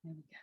There we go.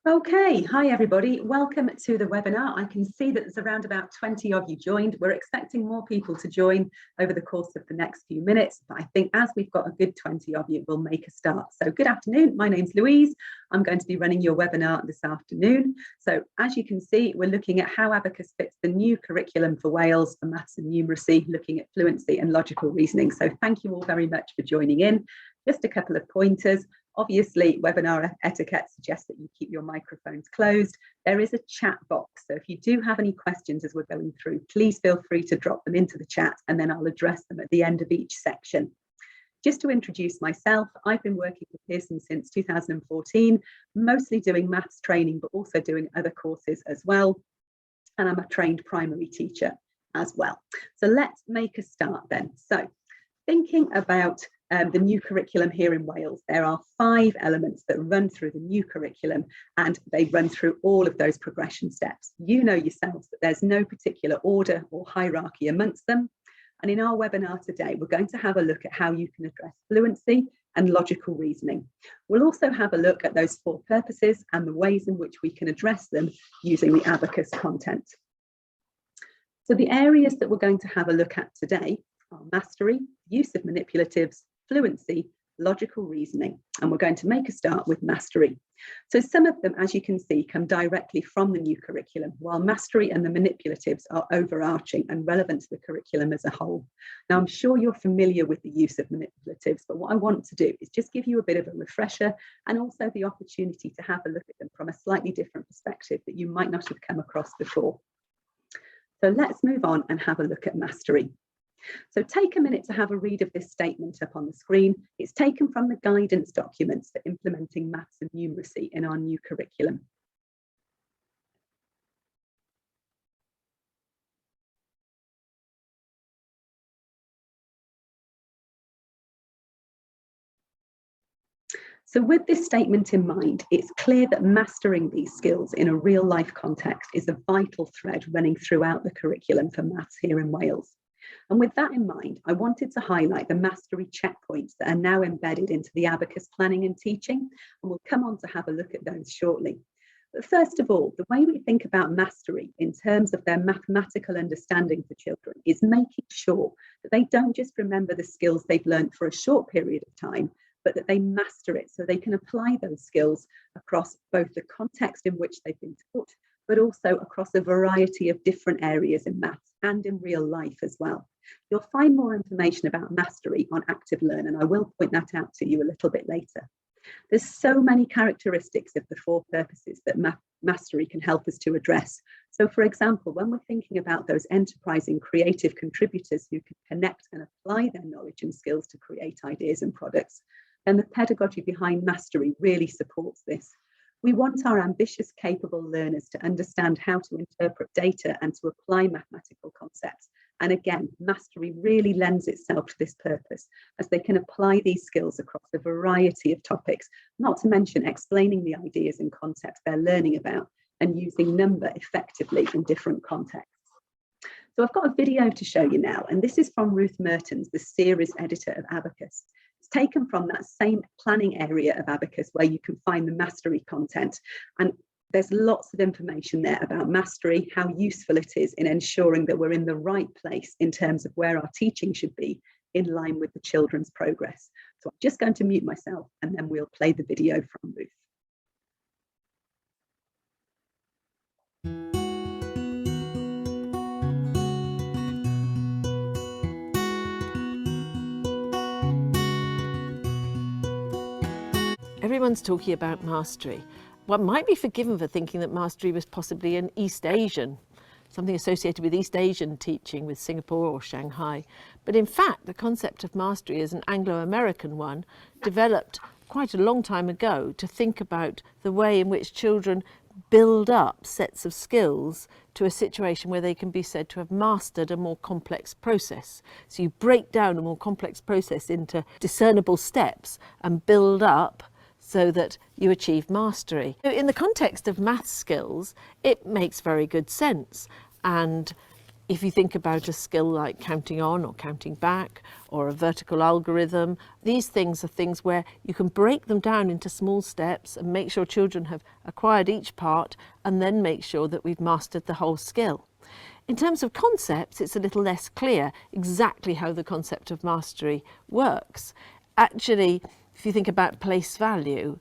Okay, hi everybody, welcome to the webinar. I can see that there's around about 20 of you joined. We're expecting more people to join over the course of the next few minutes, but I think as we've got a good 20 of you, we'll make a start. So good afternoon, my name's Louise. I'm going to be running your webinar this afternoon. So as you can see, we're looking at how Abacus fits the new curriculum for Wales for maths and numeracy, looking at fluency and logical reasoning. So thank you all very much for joining in. Just a couple of pointers. Obviously, webinar etiquette suggests that you keep your microphones closed. There is a chat box, so if you do have any questions as we're going through, please feel free to drop them into the chat and then I'll address them at the end of each section. Just to introduce myself, I've been working with Pearson since 2014, mostly doing maths training, but also doing other courses as well. And I'm a trained primary teacher as well. So let's make a start then. So thinking about the new curriculum here in Wales, there are 5 elements that run through the new curriculum and they run through all of those progression steps. You know yourselves that there's no particular order or hierarchy amongst them. And in our webinar today, we're going to have a look at how you can address fluency and logical reasoning. We'll also have a look at those 4 purposes and the ways in which we can address them using the Abacus content. So the areas that we're going to have a look at today are mastery, use of manipulatives, fluency, logical reasoning, and we're going to make a start with mastery. So some of them, as you can see, come directly from the new curriculum, while mastery and the manipulatives are overarching and relevant to the curriculum as a whole. Now, I'm sure you're familiar with the use of manipulatives, but what I want to do is just give you a bit of a refresher and also the opportunity to have a look at them from a slightly different perspective that you might not have come across before. So let's move on and have a look at mastery. So take a minute to have a read of this statement up on the screen. It's taken from the guidance documents for implementing maths and numeracy in our new curriculum. So with this statement in mind, it's clear that mastering these skills in a real life context is a vital thread running throughout the curriculum for maths here in Wales. And with that in mind, I wanted to highlight the mastery checkpoints that are now embedded into the Abacus planning and teaching, and we'll come on to have a look at those shortly. But first of all, the way we think about mastery in terms of their mathematical understanding for children is making sure that they don't just remember the skills they've learned for a short period of time, but that they master it so they can apply those skills across both the context in which they've been taught, but also across a variety of different areas in maths and in real life as well. You'll find more information about mastery on Active Learn, and I will point that out to you a little bit later. There's so many characteristics of the 4 purposes that mastery can help us to address. So for example, when we're thinking about those enterprising creative contributors who can connect and apply their knowledge and skills to create ideas and products, then the pedagogy behind mastery really supports this. We want our ambitious, capable learners to understand how to interpret data and to apply mathematical concepts. And again, mastery really lends itself to this purpose, as they can apply these skills across a variety of topics, not to mention explaining the ideas and concepts they're learning about and using number effectively in different contexts. So I've got a video to show you now, and this is from Ruth Mertens, the series editor of Abacus. It's taken from that same planning area of Abacus where you can find the mastery content. And there's lots of information there about mastery, how useful it is in ensuring that we're in the right place in terms of where our teaching should be in line with the children's progress. So I'm just going to mute myself and then we'll play the video from Ruth. Everyone's talking about mastery. One might be forgiven for thinking that mastery was possibly an East Asian something associated with East Asian teaching with Singapore or Shanghai. But in fact, the concept of mastery is an Anglo-American one, developed quite a long time ago to think about the way in which children build up sets of skills to a situation where they can be said to have mastered a more complex process. So you break down a more complex process into discernible steps and build up so that you achieve mastery. In the context of math skills, it makes very good sense. And if you think about a skill like counting on or counting back or a vertical algorithm, these things are things where you can break them down into small steps and make sure children have acquired each part and then make sure that we've mastered the whole skill. In terms of concepts, it's a little less clear exactly how the concept of mastery works. Actually, if you think about place value,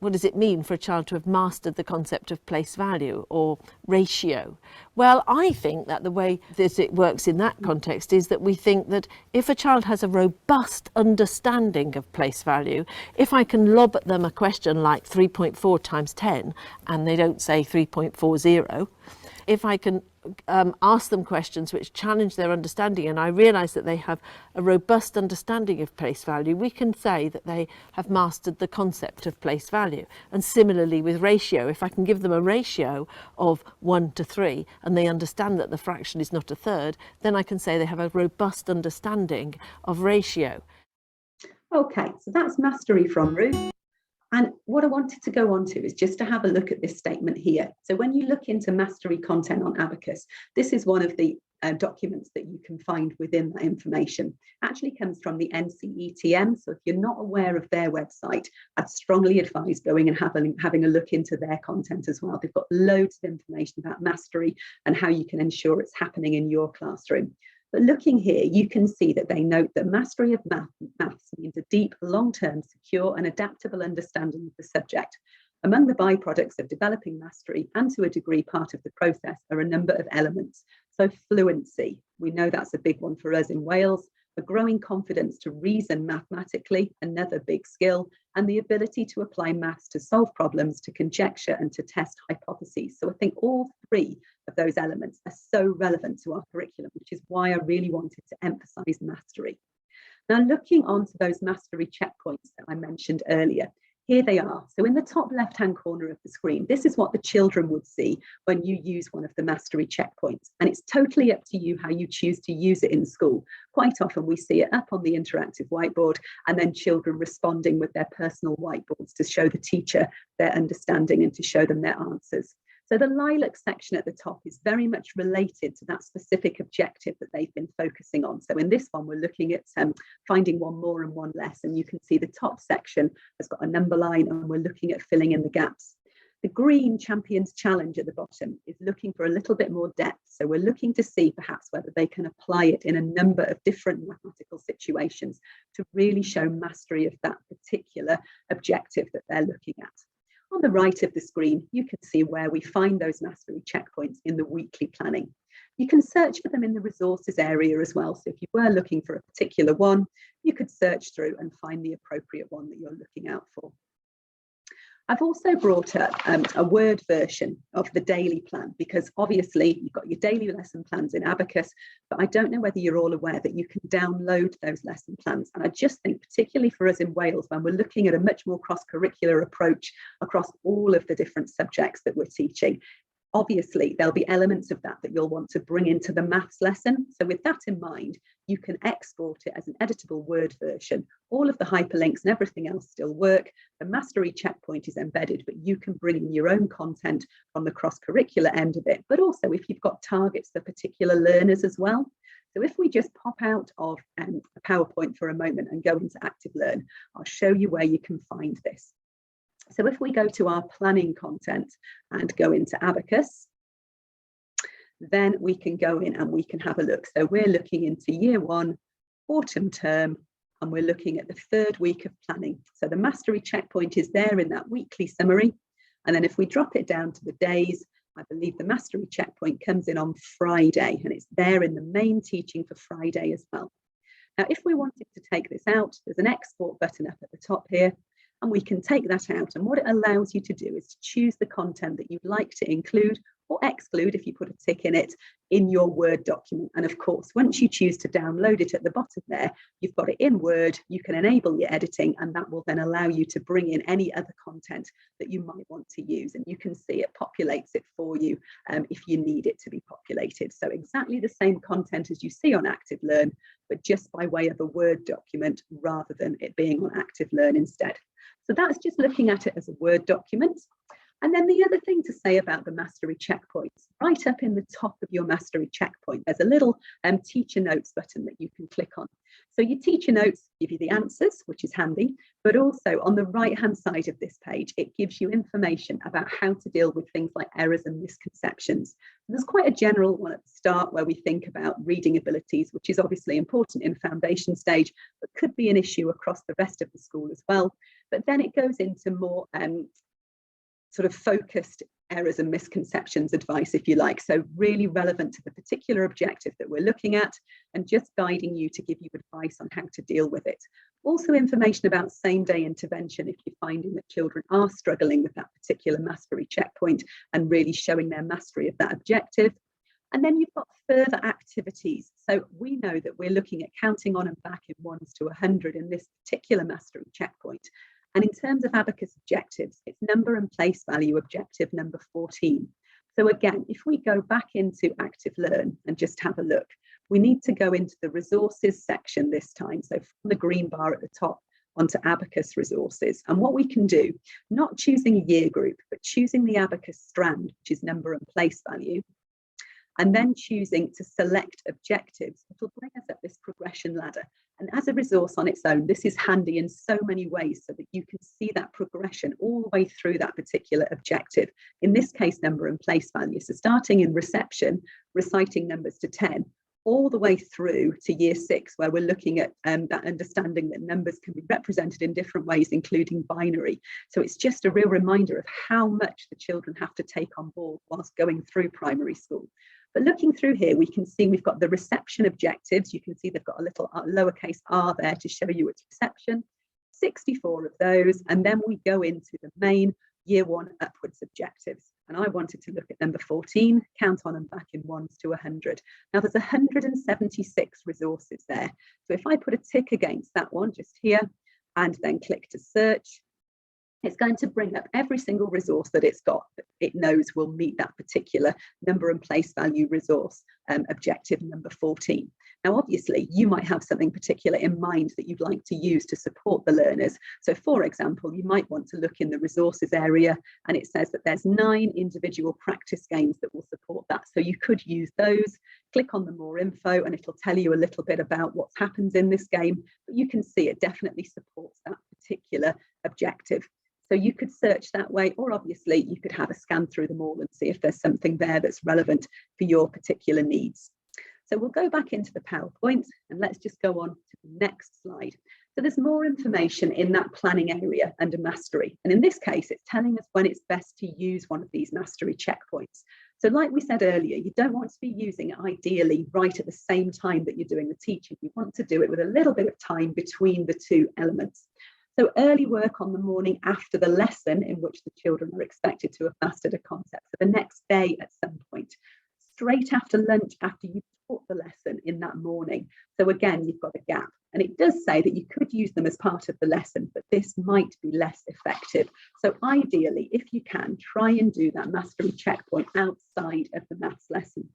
what does it mean for a child to have mastered the concept of place value or ratio? Well, I think that the way that it works in that context is that we think that if a child has a robust understanding of place value, if I can lob at them a question like 3.4 times 10 and they don't say 3.40, if I can ask them questions which challenge their understanding and I realise that they have a robust understanding of place value, we can say that they have mastered the concept of place value. And similarly with ratio, if I can give them a ratio of 1 to 3 and they understand that the fraction is not a third, then I can say they have a robust understanding of ratio. Okay, so that's mastery from Ruth. And what I wanted to go on to is just to have a look at this statement here. So when you look into mastery content on Abacus, this is one of the documents that you can find within that information. It actually comes from the NCETM. So if you're not aware of their website, I'd strongly advise going and having a look into their content as well. They've got loads of information about mastery and how you can ensure it's happening in your classroom. But looking here, you can see that they note that mastery of maths means a deep, long-term, secure and adaptable understanding of the subject. Among the byproducts of developing mastery, and to a degree part of the process, are a number of elements. So fluency, we know that's a big one for us in Wales, a growing confidence to reason mathematically, another big skill, and the ability to apply maths to solve problems, to conjecture and to test hypotheses. So I think all three of those elements are so relevant to our curriculum, which is why I really wanted to emphasise mastery. Now, looking onto those mastery checkpoints that I mentioned earlier, here they are. So in the top left-hand corner of the screen, this is what the children would see when you use one of the mastery checkpoints. And it's totally up to you how you choose to use it in school. Quite often we see it up on the interactive whiteboard and then children responding with their personal whiteboards to show the teacher their understanding and to show them their answers. So the lilac section at the top is very much related to that specific objective that they've been focusing on. So in this one, we're looking at finding one more and one less. And you can see the top section has got a number line and we're looking at filling in the gaps. The green Champions Challenge at the bottom is looking for a little bit more depth. So we're looking to see perhaps whether they can apply it in a number of different mathematical situations to really show mastery of that particular objective that they're looking at. On the right of the screen, you can see where we find those mastery checkpoints in the weekly planning. You can search for them in the resources area as well. So if you were looking for a particular one, you could search through and find the appropriate one that you're looking out for. I've also brought up a Word version of the daily plan, because obviously you've got your daily lesson plans in Abacus, but I don't know whether you're all aware that you can download those lesson plans. And I just think, particularly for us in Wales, when we're looking at a much more cross-curricular approach across all of the different subjects that we're teaching, obviously there'll be elements of that you'll want to bring into the maths lesson. So with that in mind, you can export it as an editable Word version. All of the hyperlinks and everything else still work. The mastery checkpoint is embedded, but you can bring in your own content from the cross-curricular end of it, but also if you've got targets for particular learners as well. So if we just pop out of a PowerPoint for a moment and go into Active Learn, I'll show you where you can find this. So if we go to our planning content and go into Abacus, then we can go in and we can have a look. So we're looking into Year 1, autumn term, and we're looking at the third week of planning. So the mastery checkpoint is there in that weekly summary. And then if we drop it down to the days, I believe the mastery checkpoint comes in on Friday, and it's there in the main teaching for Friday as well. Now, if we wanted to take this out, there's an export button up at the top here, and we can take that out. And what it allows you to do is to choose the content that you'd like to include or exclude if you put a tick in it in your Word document. And of course, once you choose to download it at the bottom there, you've got it in Word, you can enable your editing, and that will then allow you to bring in any other content that you might want to use. And you can see it populates it for you if you need it to be populated. So exactly the same content as you see on Active Learn, but just by way of a Word document rather than it being on Active Learn instead. So that's just looking at it as a Word document. And then the other thing to say about the mastery checkpoints, right up in the top of your mastery checkpoint, there's a little teacher notes button that you can click on. So your teacher notes give you the answers, which is handy, but also on the right-hand side of this page, it gives you information about how to deal with things like errors and misconceptions. And there's quite a general one at the start where we think about reading abilities, which is obviously important in foundation stage, but could be an issue across the rest of the school as well. But then it goes into more sort of focused errors and misconceptions advice, if you like. So really relevant to the particular objective that we're looking at and just guiding you to give you advice on how to deal with it. Also information about same-day intervention if you're finding that children are struggling with that particular mastery checkpoint and really showing their mastery of that objective. And then you've got further activities. So we know that we're looking at counting on and back in 1s to 100 in this particular mastery checkpoint. And in terms of Abacus objectives, it's number and place value objective number 14. So again, if we go back into Active Learn and just have a look, we need to go into the resources section this time. So from the green bar at the top onto Abacus resources. And what we can do, not choosing a year group, but choosing the Abacus strand, which is number and place value, and then choosing to select objectives, it'll bring us up this progression ladder. And as a resource on its own, this is handy in so many ways so that you can see that progression all the way through that particular objective. In this case, number and place value. So starting in reception, reciting numbers to 10, all the way through to year 6, where we're looking at that understanding that numbers can be represented in different ways, including binary. So it's just a real reminder of how much the children have to take on board whilst going through primary school. But looking through here, we can see we've got the reception objectives. You can see they've got a little lowercase r there to show you its reception, 64 of those. And then we go into the main year 1 upwards objectives. And I wanted to look at number 14, count on and back in 1s to 100. Now there's 176 resources there. So if I put a tick against that one just here and then click to search, it's going to bring up every single resource that it's got that it knows will meet that particular number and place value resource objective number 14. Now, obviously, you might have something particular in mind that you'd like to use to support the learners. So, for example, you might want to look in the resources area and it says that there's 9 individual practice games that will support that. So you could use those, click on the more info and it'll tell you a little bit about what happens in this game, but you can see it definitely supports that particular objective. So you could search that way, or obviously you could have a scan through them all and see if there's something there that's relevant for your particular needs. So we'll go back into the PowerPoint and let's just go on to the next slide. So there's more information in that planning area under mastery. And in this case, it's telling us when it's best to use one of these mastery checkpoints. So like we said earlier, you don't want to be using it ideally right at the same time that you're doing the teaching. You want to do it with a little bit of time between the 2 elements. So early work on the morning after the lesson in which the children are expected to have mastered a concept for the next day at some point, straight after lunch after you taught the lesson in that morning. So again, you've got a gap. And it does say that you could use them as part of the lesson, but this might be less effective. So ideally, if you can, try and do that mastery checkpoint outside of the maths lesson.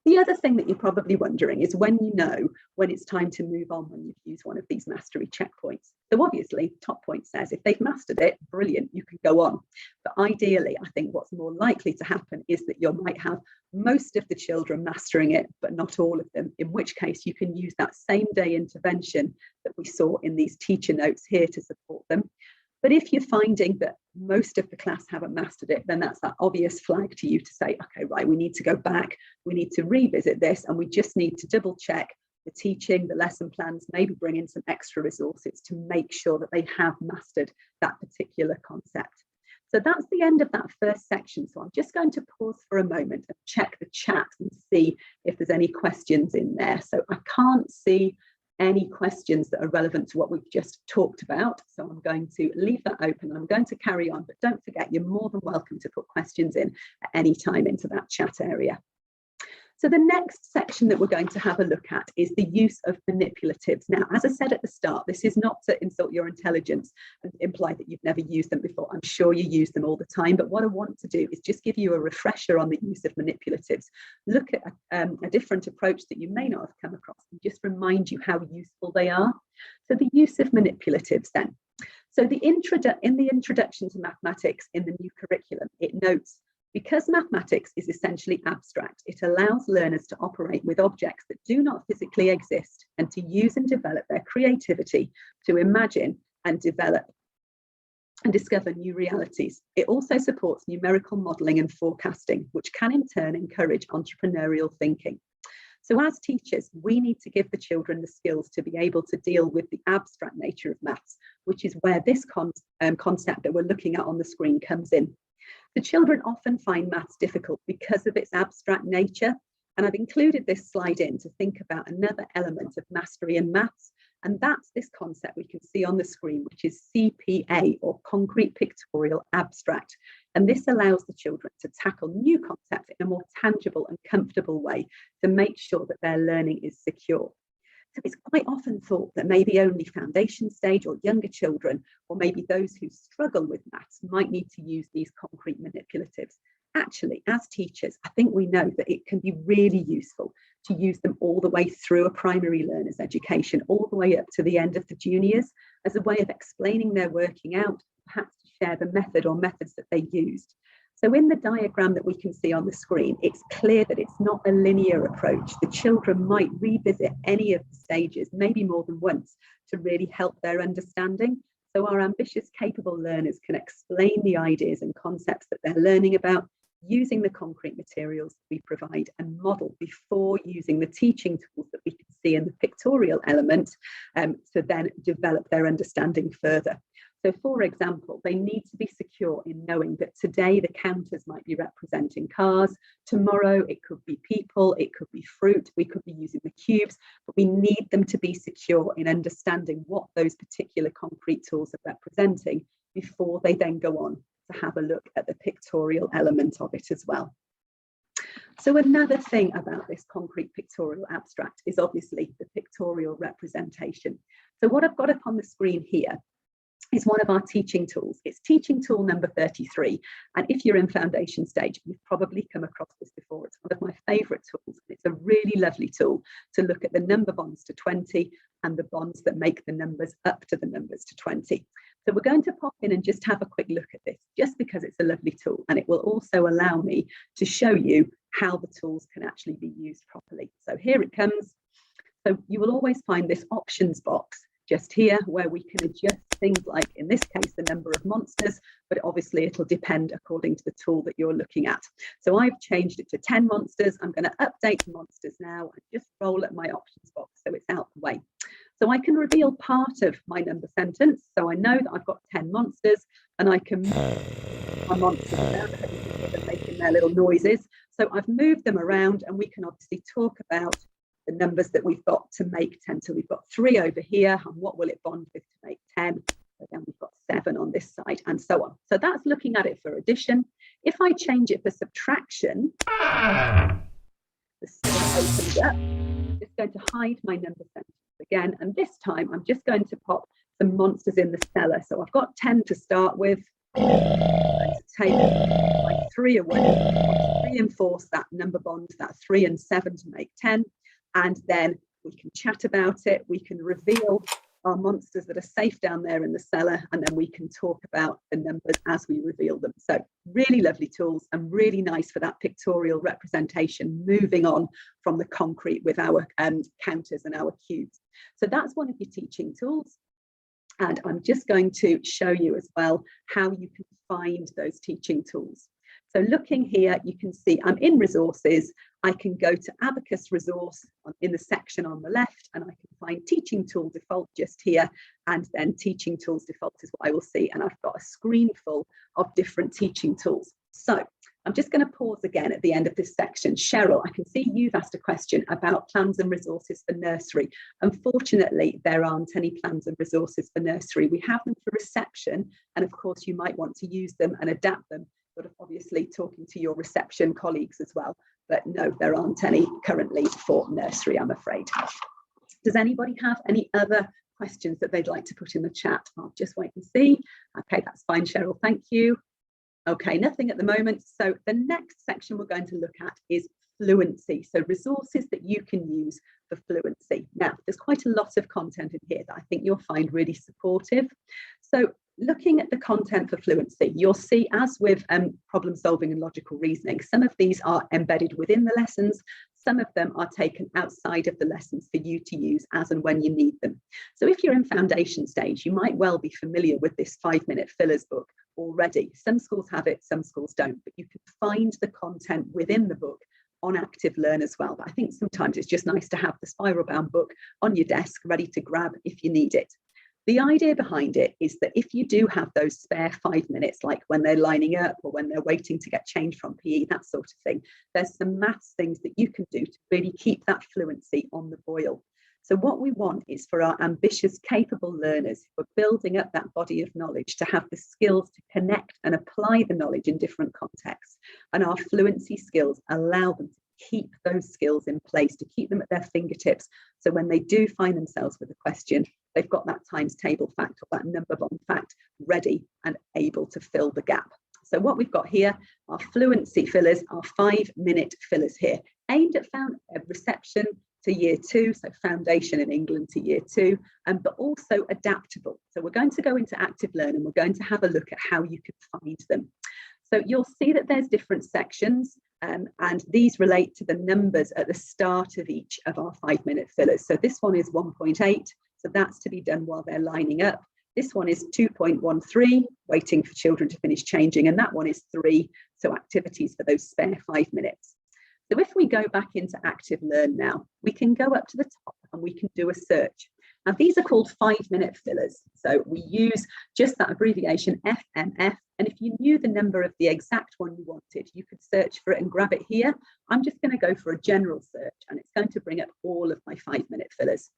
The other thing that you're probably wondering is when you know when it's time to move on when you've used one of these mastery checkpoints. So obviously, top point says if they've mastered it, brilliant, you can go on. But ideally, I think what's more likely to happen is that you might have most of the children mastering it, but not all of them, in which case you can use that same day intervention that we saw in these teacher notes here to support them. But if you're finding that most of the class haven't mastered it, then that's that obvious flag to you to say, okay, right, we need to go back, we need to revisit this, and we just need to double check the teaching, the lesson plans, maybe bring in some extra resources to make sure that they have mastered that particular concept. So that's the end of that first section. So I'm just going to pause for a moment and check the chat and see if there's any questions in there. So I can't see any questions that are relevant to what we've just talked about. So I'm going to leave that open and I'm going to carry on, but don't forget, you're more than welcome to put questions in at any time into that chat area. So the next section that we're going to have a look at is the use of manipulatives. Now, as I said at the start, this is not to insult your intelligence and imply that you've never used them before. I'm sure you use them all the time, but what I want to do is just give you a refresher on the use of manipulatives. Look at a different approach that you may not have come across and just remind you how useful they are. So the use of manipulatives then. So in the introduction to mathematics in the new curriculum, it notes, because mathematics is essentially abstract, it allows learners to operate with objects that do not physically exist and to use and develop their creativity to imagine and develop and discover new realities. It also supports numerical modelling and forecasting, which can in turn encourage entrepreneurial thinking. So as teachers, we need to give the children the skills to be able to deal with the abstract nature of maths, which is where this concept that we're looking at on the screen comes in. The children often find maths difficult because of its abstract nature, and I've included this slide in to think about another element of mastery in maths, and that's this concept we can see on the screen, which is CPA, or Concrete Pictorial Abstract. And this allows the children to tackle new concepts in a more tangible and comfortable way to make sure that their learning is secure. So it's quite often thought that maybe only foundation stage or younger children, or maybe those who struggle with maths, might need to use these concrete manipulatives. Actually, as teachers, I think we know that it can be really useful to use them all the way through a primary learner's education, all the way up to the end of the juniors, as a way of explaining their working out, perhaps to share the method or methods that they used. So in the diagram that we can see on the screen, it's clear that it's not a linear approach. The children might revisit any of the stages, maybe more than once, to really help their understanding. So our ambitious, capable learners can explain the ideas and concepts that they're learning about using the concrete materials we provide and model before using the teaching tools that we can see in the pictorial element to then develop their understanding further. So for example, they need to be secure in knowing that today the counters might be representing cars, tomorrow it could be people, it could be fruit, we could be using the cubes, but we need them to be secure in understanding what those particular concrete tools are representing before they then go on to have a look at the pictorial element of it as well. So another thing about this concrete pictorial abstract is obviously the pictorial representation. So what I've got up on the screen here is one of our teaching tools. It's teaching tool number 33. And if you're in foundation stage, you've probably come across this before. It's one of my favourite tools. It's a really lovely tool to look at the number bonds to 20 and the bonds that make the numbers up to the numbers to 20. So we're going to pop in and just have a quick look at this, just because it's a lovely tool. And it will also allow me to show you how the tools can actually be used properly. So here it comes. So you will always find this options box just here, where we can adjust things like, in this case, the number of monsters, but obviously it'll depend according to the tool that you're looking at. So I've changed it to 10 monsters. I'm going to update the monsters now and just roll up my options box so it's out the way. So I can reveal part of my number sentence. So I know that I've got 10 monsters, and I can move my monsters around. They're making their little noises. So I've moved them around, and we can obviously talk about the numbers that we've got to make 10. So we've got 3 over here, and what will it bond with to make 10? So then we've got 7 on this side, and so on. So that's looking at it for addition. If I change it for subtraction, the cell opens up. I'm just going to hide my number sentence again, and this time I'm just going to pop some monsters in the cellar. So I've got 10 to start with. I'm going to take my 3 away, reinforce that number bond, that 3 and 7 to make 10. And then we can chat about it. We can reveal our monsters that are safe down there in the cellar, and then we can talk about the numbers as we reveal them. So really lovely tools, and really nice for that pictorial representation, moving on from the concrete with our counters and our cubes. So that's one of your teaching tools. And I'm just going to show you as well how you can find those teaching tools. So looking here, you can see I'm in resources. I can go to Abacus resource in the section on the left, and I can find teaching tool default just here, and then teaching tools default is what I will see. And I've got a screen full of different teaching tools. So I'm just going to pause again at the end of this section. Cheryl, I can see you've asked a question about plans and resources for nursery. Unfortunately, there aren't any plans and resources for nursery. We have them for reception, and of course you might want to use them and adapt them, sort of obviously talking to your reception colleagues as well. But no, there aren't any currently for nursery, I'm afraid. Does anybody have any other questions that they'd like to put in the chat? I'll just wait and see. Okay, that's fine, Cheryl, thank you. Okay, nothing at the moment. So the next section we're going to look at is fluency. So resources that you can use for fluency. Now, there's quite a lot of content in here that I think you'll find really supportive. So looking at the content for fluency, you'll see, as with problem solving and logical reasoning, some of these are embedded within the lessons. Some of them are taken outside of the lessons for you to use as and when you need them. So if you're in foundation stage, you might well be familiar with this 5-minute fillers book already. Some schools have it, some schools don't, but you can find the content within the book on Active Learn as well. But I think sometimes it's just nice to have the spiral bound book on your desk ready to grab if you need it. The idea behind it is that if you do have those spare 5 minutes, like when they're lining up or when they're waiting to get changed from PE, that sort of thing, there's some maths things that you can do to really keep that fluency on the boil. So what we want is for our ambitious, capable learners who are building up that body of knowledge to have the skills to connect and apply the knowledge in different contexts. And our fluency skills allow them to keep those skills in place, to keep them at their fingertips. So when they do find themselves with a question, they've got that times table fact or that number bond fact ready and able to fill the gap. So what we've got here are fluency fillers, our 5-minute fillers here, aimed at reception to year 2, so foundation in England to year 2, but also adaptable. So we're going to go into Active Learn and we're going to have a look at how you can find them. So you'll see that there's different sections, and these relate to the numbers at the start of each of our 5-minute fillers. So this one is 1.8, so that's to be done while they're lining up. This one is 2.13, waiting for children to finish changing, and that one is 3, so activities for those spare 5 minutes. So if we go back into Active Learn now, we can go up to the top and we can do a search. Now these are called 5-minute fillers. So we use just that abbreviation FMF. And if you knew the number of the exact one you wanted, you could search for it and grab it here. I'm just going to go for a general search and it's going to bring up all of my 5-minute fillers.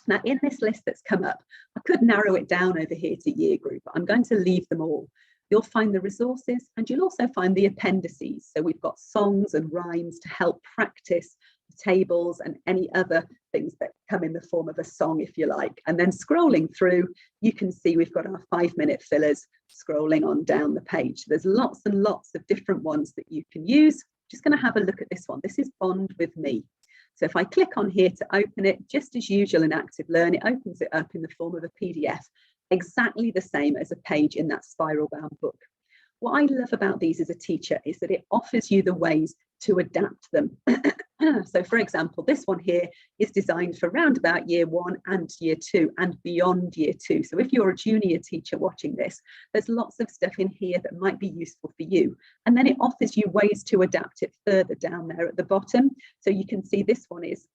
Now in this list that's come up, I could narrow it down over here to year group, but I'm going to leave them all. You'll find the resources and you'll also find the appendices. So we've got songs and rhymes to help practice the tables and any other things that come in the form of a song, if you like. And then scrolling through, you can see we've got our 5-minute fillers scrolling on down the page. There's lots and lots of different ones that you can use. Just going to have a look at this one. This is Bond with Me. So if I click on here to open it, just as usual in Active Learn, it opens it up in the form of a PDF. Exactly the same as a page in that spiral bound book. What I love about these as a teacher is that it offers you the ways to adapt them. So for example, this one here is designed for round about year 1 and year 2 and beyond year 2. So if you're a junior teacher watching this, there's lots of stuff in here that might be useful for you. And then it offers you ways to adapt it further down there at the bottom. So you can see this one is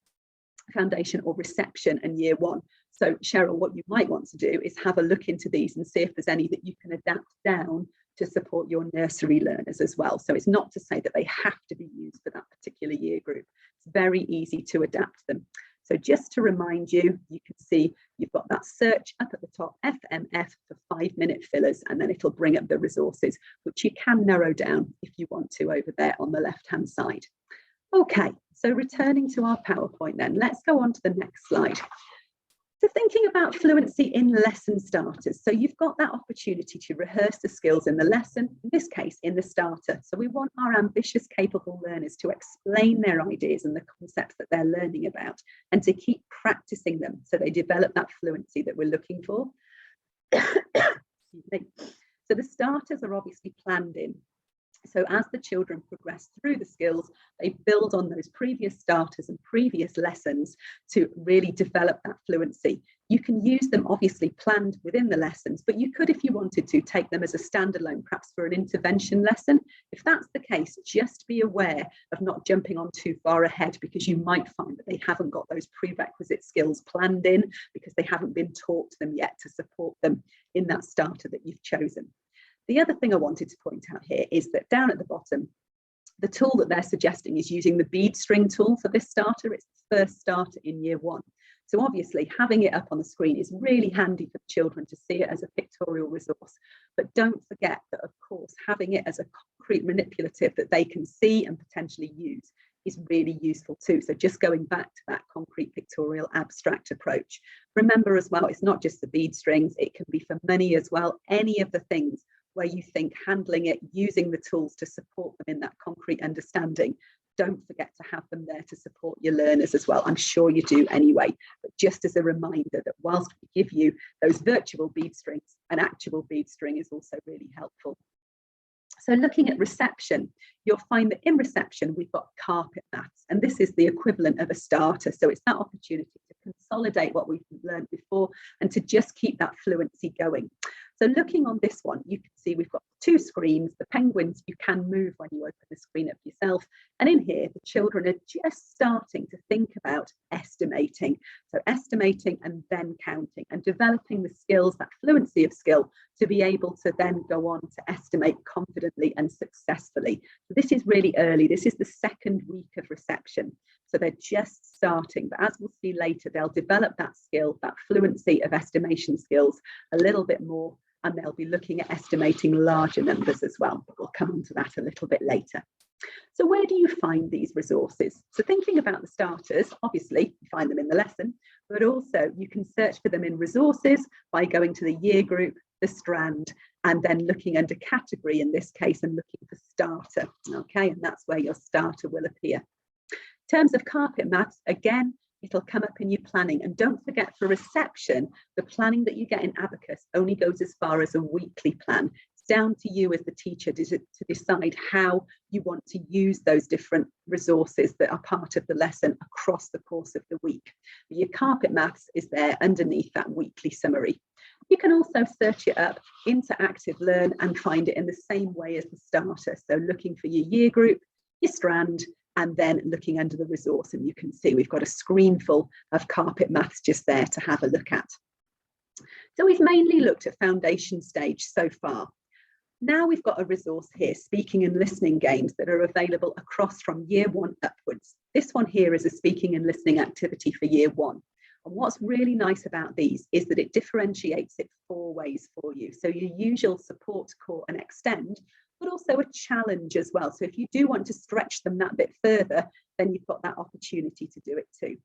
foundation or reception and year 1. So Cheryl, what you might want to do is have a look into these and see if there's any that you can adapt down to support your nursery learners as well. So it's not to say that they have to be used for that particular year group. It's very easy to adapt them. So just to remind you, you can see you've got that search up at the top, FMF for 5-minute fillers, and then it'll bring up the resources, which you can narrow down if you want to over there on the left-hand side. Okay, so returning to our PowerPoint then, let's go on to the next slide. So thinking about fluency in lesson starters. So you've got that opportunity to rehearse the skills in the lesson, in this case, in the starter. So we want our ambitious, capable learners to explain their ideas and the concepts that they're learning about and to keep practicing them so they develop that fluency that we're looking for. Excuse me. So the starters are obviously planned in. So as the children progress through the skills, they build on those previous starters and previous lessons to really develop that fluency. You can use them obviously planned within the lessons, but you could, if you wanted to, take them as a standalone, perhaps for an intervention lesson. If that's the case, just be aware of not jumping on too far ahead, because you might find that they haven't got those prerequisite skills planned in because they haven't been taught to them yet to support them in that starter that you've chosen. The other thing I wanted to point out here is that down at the bottom, The tool that they're suggesting is using the bead string tool for this starter. It's the first starter in year 1. So obviously having it up on the screen is really handy for the children to see it as a pictorial resource. But don't forget that, of course, having it as a concrete manipulative that they can see and potentially use is really useful too. So just going back to that concrete pictorial abstract approach. Remember as well, it's not just the bead strings, it can be for money as well. Any of the things where you think handling it, using the tools to support them in that concrete understanding, don't forget to have them there to support your learners as well. I'm sure you do anyway, but just as a reminder that whilst we give you those virtual bead strings, an actual bead string is also really helpful. So looking at reception, you'll find that in reception, we've got carpet maths, and this is the equivalent of a starter. So it's that opportunity to consolidate what we've learned before and to just keep that fluency going. So looking on this one, you can see we've got 2 screens. The penguins you can move when you open the screen up yourself. And in here, the children are just starting to think about estimating. So estimating and then counting and developing the skills, that fluency of skill, to be able to then go on to estimate confidently and successfully. So this is really early. This is the 2nd week of reception. So they're just starting, but as we'll see later, they'll develop that skill, that fluency of estimation skills a little bit more, and they'll be looking at estimating larger numbers as well, but we'll come on to that a little bit later. So where do you find these resources? So thinking about the starters, obviously you find them in the lesson, but also you can search for them in resources by going to the year group, the strand, and then looking under category in this case and looking for starter, okay, and that's where your starter will appear. In terms of carpet maths, again, it'll come up in your planning. And don't forget, for reception, the planning that you get in Abacus only goes as far as a weekly plan. It's down to you as the teacher to decide how you want to use those different resources that are part of the lesson across the course of the week. But your carpet maths is there underneath that weekly summary. You can also search it up into Active Learn and find it in the same way as the starter. So looking for your year group, your strand, and then looking under the resource, and you can see we've got a screen full of carpet maths just there to have a look at. So we've mainly looked at foundation stage so far. Now we've got a resource here, speaking and listening games, that are available across from year 1 upwards. This one here is a speaking and listening activity for year 1. And what's really nice about these is that it differentiates it 4 ways for you. So your usual support, core and extend, but also a challenge as well. So if you do want to stretch them that bit further, then you've got that opportunity to do it too.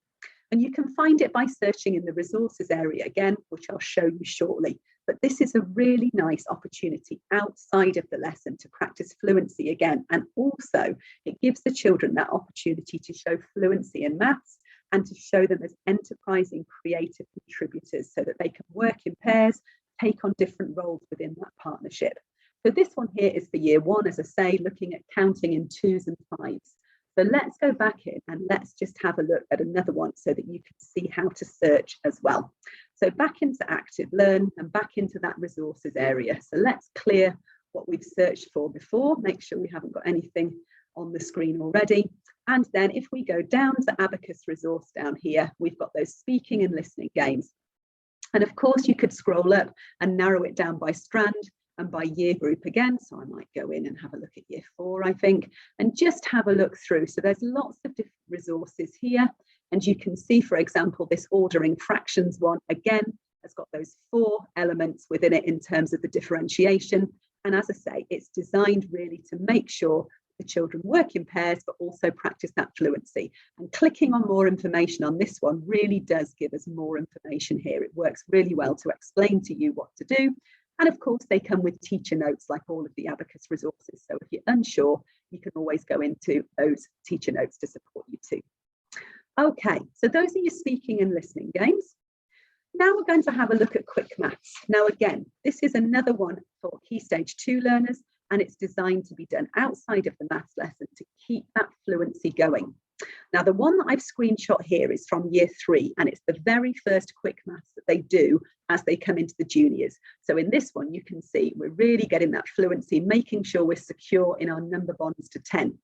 And you can find it by searching in the resources area again, which I'll show you shortly. But this is a really nice opportunity outside of the lesson to practice fluency again. And also it gives the children that opportunity to show fluency in maths and to show them as enterprising creative contributors so that they can work in pairs, take on different roles within that partnership. So this one here is for year 1, as I say, looking at counting in 2s and 5s. So let's go back in and let's just have a look at another one so that you can see how to search as well. So back into Active Learn and back into that resources area. So let's clear what we've searched for before, make sure we haven't got anything on the screen already. And then if we go down to Abacus resource down here, we've got those speaking and listening games. And of course you could scroll up and narrow it down by strand and by year group again. So I might go in and have a look at year 4, I think, and just have a look through. So there's lots of different resources here. And you can see, for example, this ordering fractions one, again, has got those 4 elements within it in terms of the differentiation. And as I say, it's designed really to make sure the children work in pairs, but also practice that fluency. And clicking on more information on this one really does give us more information here. It works really well to explain to you what to do. And of course, they come with teacher notes like all of the Abacus resources. So if you're unsure, you can always go into those teacher notes to support you too. Okay, so those are your speaking and listening games. Now we're going to have a look at quick maths. Now again, this is another one for Key Stage 2 learners, and it's designed to be done outside of the maths lesson to keep that fluency going. Now, the one that I've screenshot here is from year 3, and it's the very first quick maths that they do as they come into the juniors. So in this one, you can see we're really getting that fluency, making sure we're secure in our number bonds to 10.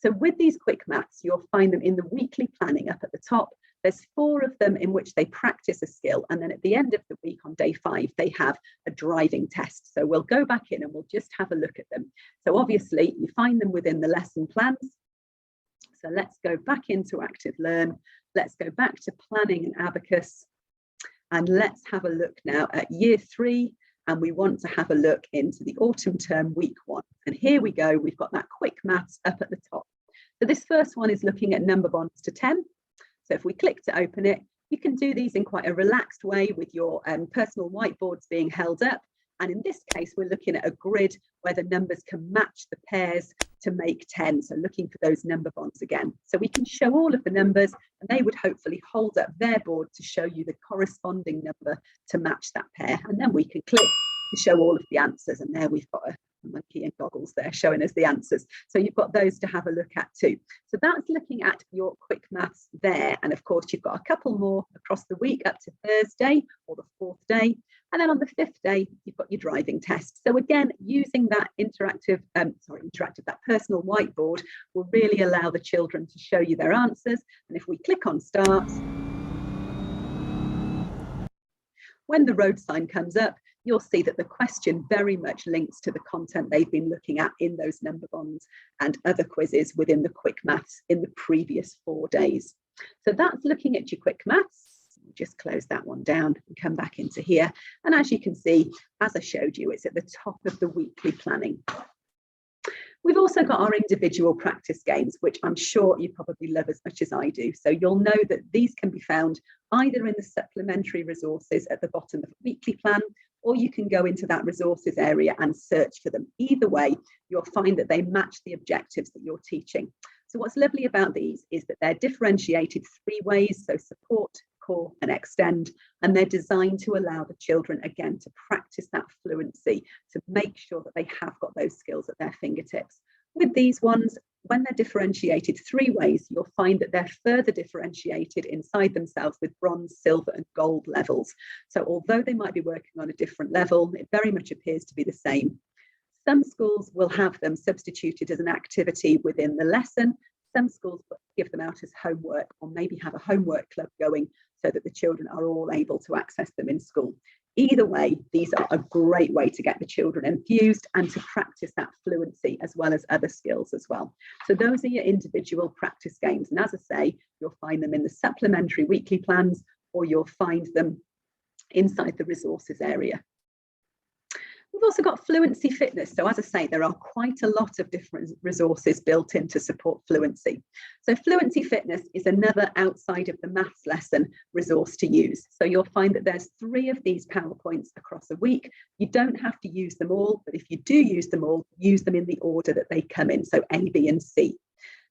So with these quick maths, you'll find them in the weekly planning up at the top. There's 4 of them in which they practice a skill, and then at the end of the week on day 5 they have a driving test. So we'll go back in and we'll just have a look at them. So obviously you find them within the lesson plans. So let's go back into Active Learn. Let's go back to Planning and Abacus, and let's have a look now at year 3, and we want to have a look into the autumn term week 1. And here we go, we've got that quick maths up at the top. So this first one is looking at number bonds to 10. So if we click to open it, you can do these in quite a relaxed way with your personal whiteboards being held up. And in this case, we're looking at a grid where the numbers can match the pairs to make 10. So looking for those number bonds again. So we can show all of the numbers and they would hopefully hold up their board to show you the corresponding number to match that pair. And then we can click to show all of the answers. And there we've got a monkey in goggles there showing us the answers. So you've got those to have a look at too. So that's looking at your quick maths there. And of course, you've got a couple more across the week up to Thursday or the 4th day. And then on the 5th day, you've got your driving test. So again, using that that personal whiteboard will really allow the children to show you their answers. And if we click on start, when the road sign comes up, you'll see that the question very much links to the content they've been looking at in those number bonds and other quizzes within the quick maths in the previous 4 days. So that's looking at your quick maths. Just close that one down and come back into here. And as you can see, as I showed you, it's at the top of the weekly planning. We've also got our individual practice games, which I'm sure you probably love as much as I do. So you'll know that these can be found either in the supplementary resources at the bottom of the weekly plan, or you can go into that resources area and search for them. Either way, you'll find that they match the objectives that you're teaching. So what's lovely about these is that they're differentiated 3 ways, so support, core and extend, and they're designed to allow the children again to practice that fluency, to make sure that they have got those skills at their fingertips. With these ones, when they're differentiated 3 ways, you'll find that they're further differentiated inside themselves with bronze, silver and gold levels. So although they might be working on a different level, it very much appears to be the same. Some schools will have them substituted as an activity within the lesson. Some schools give them out as homework, or maybe have a homework club going so that the children are all able to access them in school. Either way, these are a great way to get the children infused and to practice that fluency as well as other skills as well. So those are your individual practice games. And as I say, you'll find them in the supplementary weekly plans, or you'll find them inside the resources area. We've also got fluency fitness. So as I say, there are quite a lot of different resources built in to support fluency. So fluency fitness is another outside of the maths lesson resource to use. So you'll find that there's 3 of these PowerPoints across a week. You don't have to use them all, but if you do use them all, use them in the order that they come in. So A, B and C.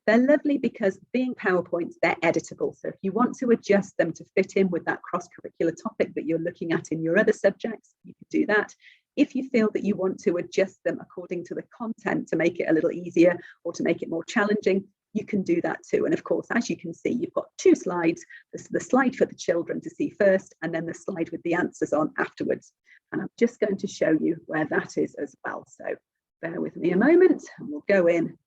They're lovely because being PowerPoints, they're editable. So if you want to adjust them to fit in with that cross-curricular topic that you're looking at in your other subjects, you can do that. If you feel that you want to adjust them according to the content to make it a little easier or to make it more challenging, you can do that too. And of course, as you can see, you've got 2 slides, the slide for the children to see first, and then the slide with the answers on afterwards. And I'm just going to show you where that is as well. So bear with me a moment and we'll go in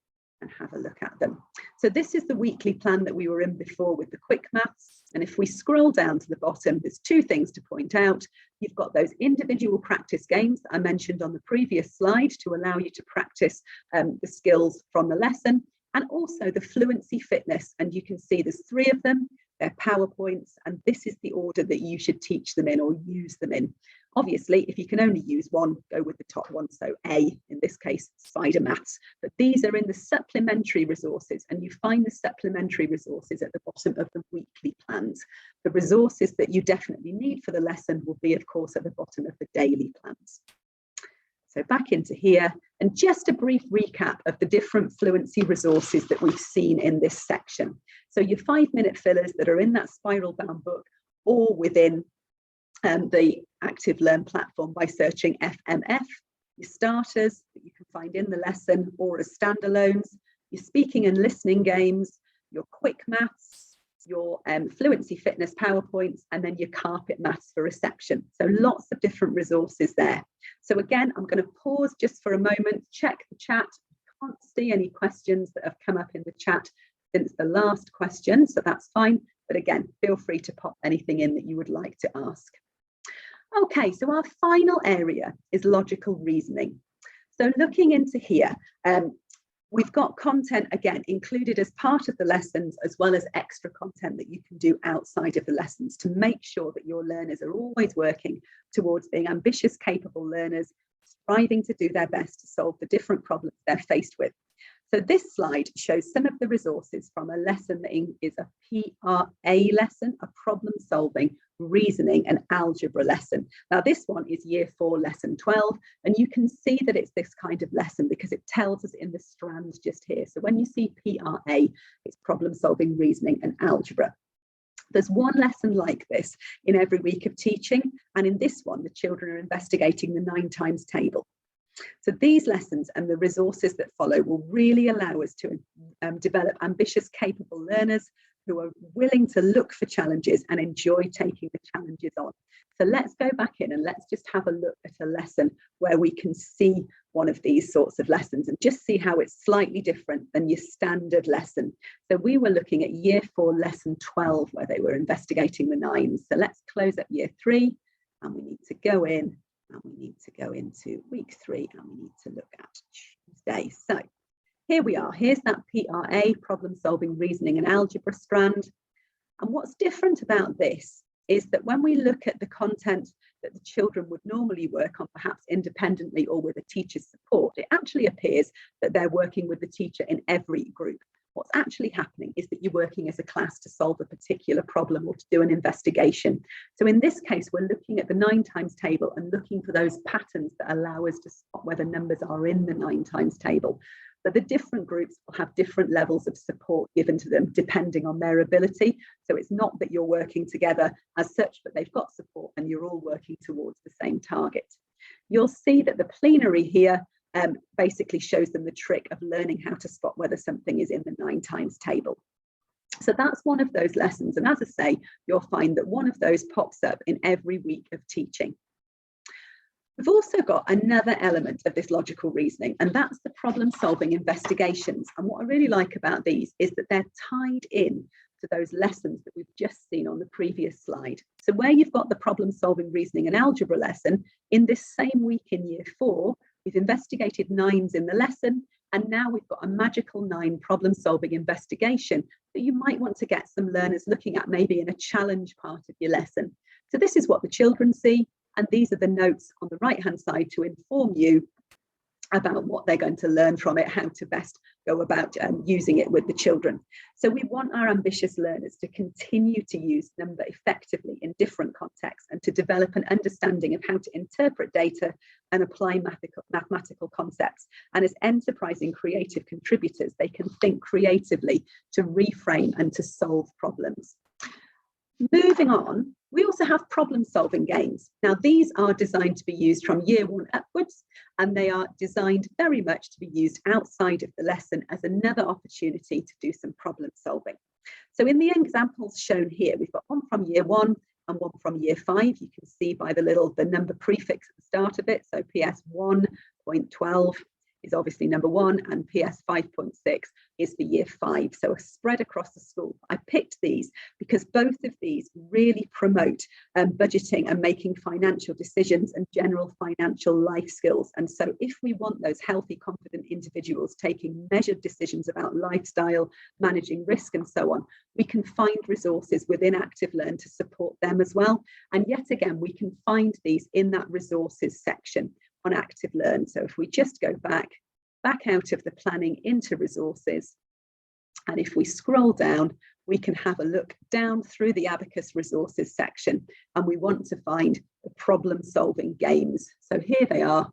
and have a look at them. So this is the weekly plan that we were in before with the quick maths. And if we scroll down to the bottom, there's 2 things to point out. You've got those individual practice games that I mentioned on the previous slide to allow you to practice the skills from the lesson, and also the fluency fitness. And you can see there's 3 of them. They're PowerPoints, and this is the order that you should teach them in or use them in. Obviously, if you can only use one, go with the top one. So A, in this case, spider maths. But these are in the supplementary resources, and you find the supplementary resources at the bottom of the weekly plans. The resources that you definitely need for the lesson will be, of course, at the bottom of the daily plans. So back into here, and just a brief recap of the different fluency resources that we've seen in this section. So your 5-minute fillers that are in that spiral bound book, or within the Active Learn platform by searching FMF, your starters that you can find in the lesson or as standalones, your speaking and listening games, your quick maths, your fluency fitness PowerPoints, and then your carpet maths for reception. So lots of different resources there. So again, I'm going to pause just for a moment, check the chat. I can't see any questions that have come up in the chat since the last question, so that's fine. But again, feel free to pop anything in that you would like to ask. Okay, so our final area is logical reasoning. So looking into here, we've got content, again, included as part of the lessons, as well as extra content that you can do outside of the lessons to make sure that your learners are always working towards being ambitious, capable learners, striving to do their best to solve the different problems they're faced with. So this slide shows some of the resources from a lesson that is a PRA lesson, a problem solving, reasoning and algebra lesson. Now this one is year 4 lesson 12, and you can see that it's this kind of lesson because it tells us in the strands just here. So when you see PRA, it's problem solving, reasoning and algebra. There's one lesson like this in every week of teaching, and in this one the children are investigating the 9 times table. So these lessons and the resources that follow will really allow us to develop ambitious, capable learners who are willing to look for challenges and enjoy taking the challenges on. So let's go back in and let's just have a look at a lesson where we can see one of these sorts of lessons and just see how it's slightly different than your standard lesson. So we were looking at year 4 lesson 12 where they were investigating the 9s. So let's close up year 3 and we need to go in and we need to go into week 3 and we need to look at Tuesday. So here we are. Here's that PRA, problem solving, reasoning and algebra strand. And what's different about this is that when we look at the content that the children would normally work on, perhaps independently or with a teacher's support, it actually appears that they're working with the teacher in every group. What's actually happening is that you're working as a class to solve a particular problem or to do an investigation. So in this case, we're looking at the 9 times table and looking for those patterns that allow us to spot whether numbers are in the 9 times table. But the different groups will have different levels of support given to them depending on their ability. So it's not that you're working together as such, but they've got support and you're all working towards the same target. You'll see that the plenary here basically shows them the trick of learning how to spot whether something is in the 9 times table. So that's one of those lessons. And as I say, you'll find that one of those pops up in every week of teaching. We've also got another element of this logical reasoning, and that's the problem solving investigations. And what I really like about these is that they're tied in to those lessons that we've just seen on the previous slide. So where you've got the problem solving, reasoning and algebra lesson, in this same week in year 4, we've investigated 9s in the lesson, and now we've got a magical 9 problem solving investigation that you might want to get some learners looking at maybe in a challenge part of your lesson. So this is what the children see, and these are the notes on the right hand side to inform you about what they're going to learn from it, how to best go about using it with the children. So we want our ambitious learners to continue to use number effectively in different contexts and to develop an understanding of how to interpret data and apply mathematical concepts. And as enterprising creative contributors, they can think creatively to reframe and to solve problems. Moving on, we also have problem solving games. Now these are designed to be used from year 1 upwards, and they are designed very much to be used outside of the lesson as another opportunity to do some problem solving. So in the examples shown here, we've got one from year 1 and one from year 5. You can see by the number prefix at the start of it. So PS 1.12 is obviously number 1 and PS 5.6 is for year 5, so a spread across the school. I picked these because both of these really promote budgeting and making financial decisions and general financial life skills. And so if we want those healthy, confident individuals taking measured decisions about lifestyle, managing risk and so on, we can find resources within Active Learn to support them as well. And yet again, we can find these in that resources section on Active Learn. So if we just go back out of the planning into resources, and if we scroll down, we can have a look down through the Abacus resources section, and we want to find the problem solving games. So here they are.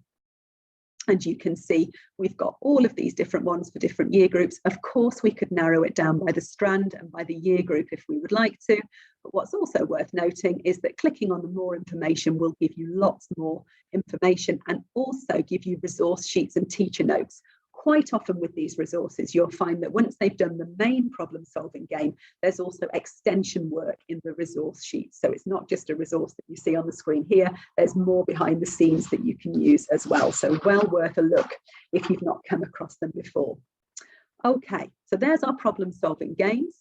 And you can see we've got all of these different ones for different year groups. Of course, we could narrow it down by the strand and by the year group if we would like to. But what's also worth noting is that clicking on the more information will give you lots more information and also give you resource sheets and teacher notes. Quite often with these resources, you'll find that once they've done the main problem solving game, there's also extension work in the resource sheet. So it's not just a resource that you see on the screen here, there's more behind the scenes that you can use as well. So well worth a look if you've not come across them before. Okay, so there's our problem solving games.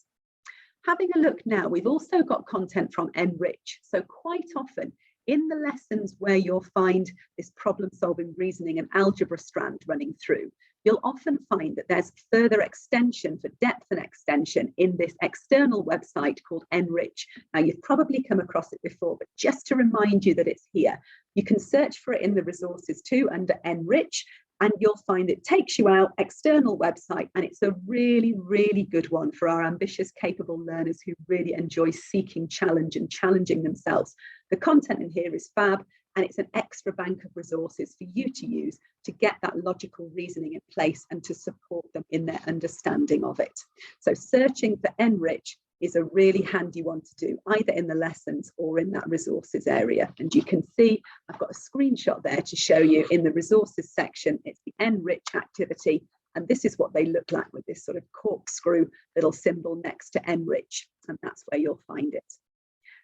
Having a look now, we've also got content from Enrich. So quite often in the lessons where you'll find this problem-solving, reasoning and algebra strand running through, you'll often find that there's further extension for depth and extension in this external website called Enrich. Now, you've probably come across it before, but just to remind you that it's here, you can search for it in the resources too under Enrich, and you'll find it takes you out, external website, and it's a really, really good one for our ambitious, capable learners who really enjoy seeking challenge and challenging themselves. The content in here is fab, and it's an extra bank of resources for you to use to get that logical reasoning in place and to support them in their understanding of it. So searching for Enrich is a really handy one to do, either in the lessons or in that resources area. And you can see, I've got a screenshot there to show you in the resources section, it's the Enrich activity. And this is what they look like with this sort of corkscrew little symbol next to Enrich. And that's where you'll find it.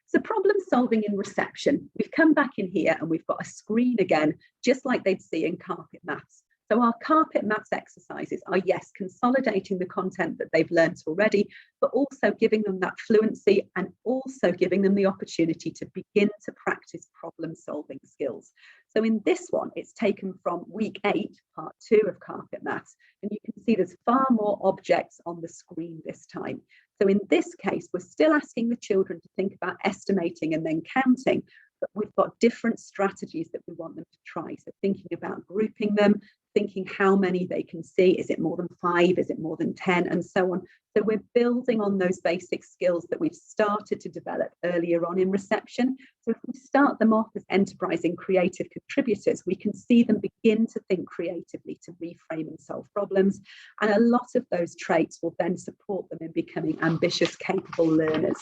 So problem solving in reception, we've come back in here and we've got a screen again, just like they'd see in carpet maths. So our carpet maths exercises are, yes, consolidating the content that they've learnt already, but also giving them that fluency and also giving them the opportunity to begin to practice problem solving skills. So in this one, it's taken from week 8, part 2 of carpet maths, and you can see there's far more objects on the screen this time. So in this case, we're still asking the children to think about estimating and then counting, but we've got different strategies that we want them to try. So thinking about grouping them, thinking how many they can see, is it more than 5, is it more than 10, and so on. So we're building on those basic skills that we've started to develop earlier on in reception. So if we start them off as enterprising creative contributors, we can see them begin to think creatively, to reframe and solve problems. And a lot of those traits will then support them in becoming ambitious, capable learners.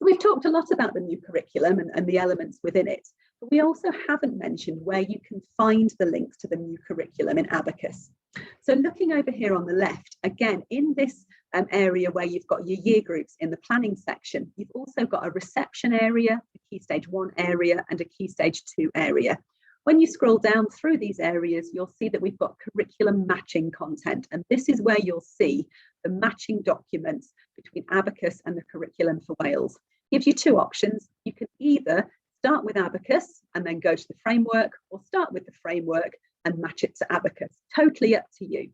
We've talked a lot about the new curriculum and the elements within it, but we also haven't mentioned where you can find the links to the new curriculum in Abacus. So looking over here on the left, again, in this area where you've got your year groups in the planning section, you've also got a reception area, a Key Stage 1 area, and a Key Stage 2 area. When you scroll down through these areas, you'll see that we've got curriculum matching content, and this is where you'll see the matching documents between Abacus and the curriculum for Wales. Gives you two options. You can either start with Abacus and then go to the framework, or start with the framework and match it to Abacus. Totally up to you.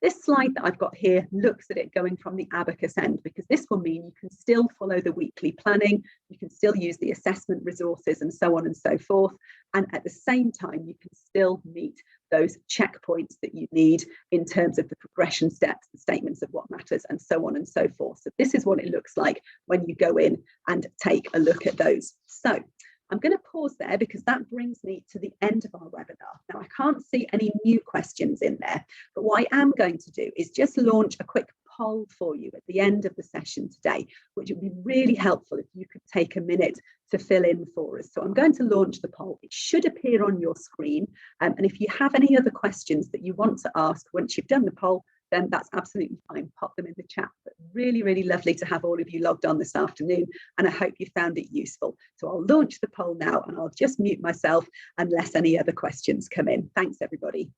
This slide that I've got here looks at it going from the Abacus end, because this will mean you can still follow the weekly planning, you can still use the assessment resources and so on and so forth. And at the same time, you can still meet those checkpoints that you need in terms of the progression steps, the statements of what matters, and so on and so forth. So this is what it looks like when you go in and take a look at those. So I'm going to pause there because that brings me to the end of our webinar. Now, I can't see any new questions in there, but what I am going to do is just launch a quick poll for you at the end of the session today, which would be really helpful if you could take a minute to fill in for us. So I'm going to launch the poll. It should appear on your screen. And if you have any other questions that you want to ask once you've done the poll, then that's absolutely fine. Pop them in the chat. But really, really lovely to have all of you logged on this afternoon, and I hope you found it useful. So I'll launch the poll now, and I'll just mute myself unless any other questions come in. Thanks, everybody.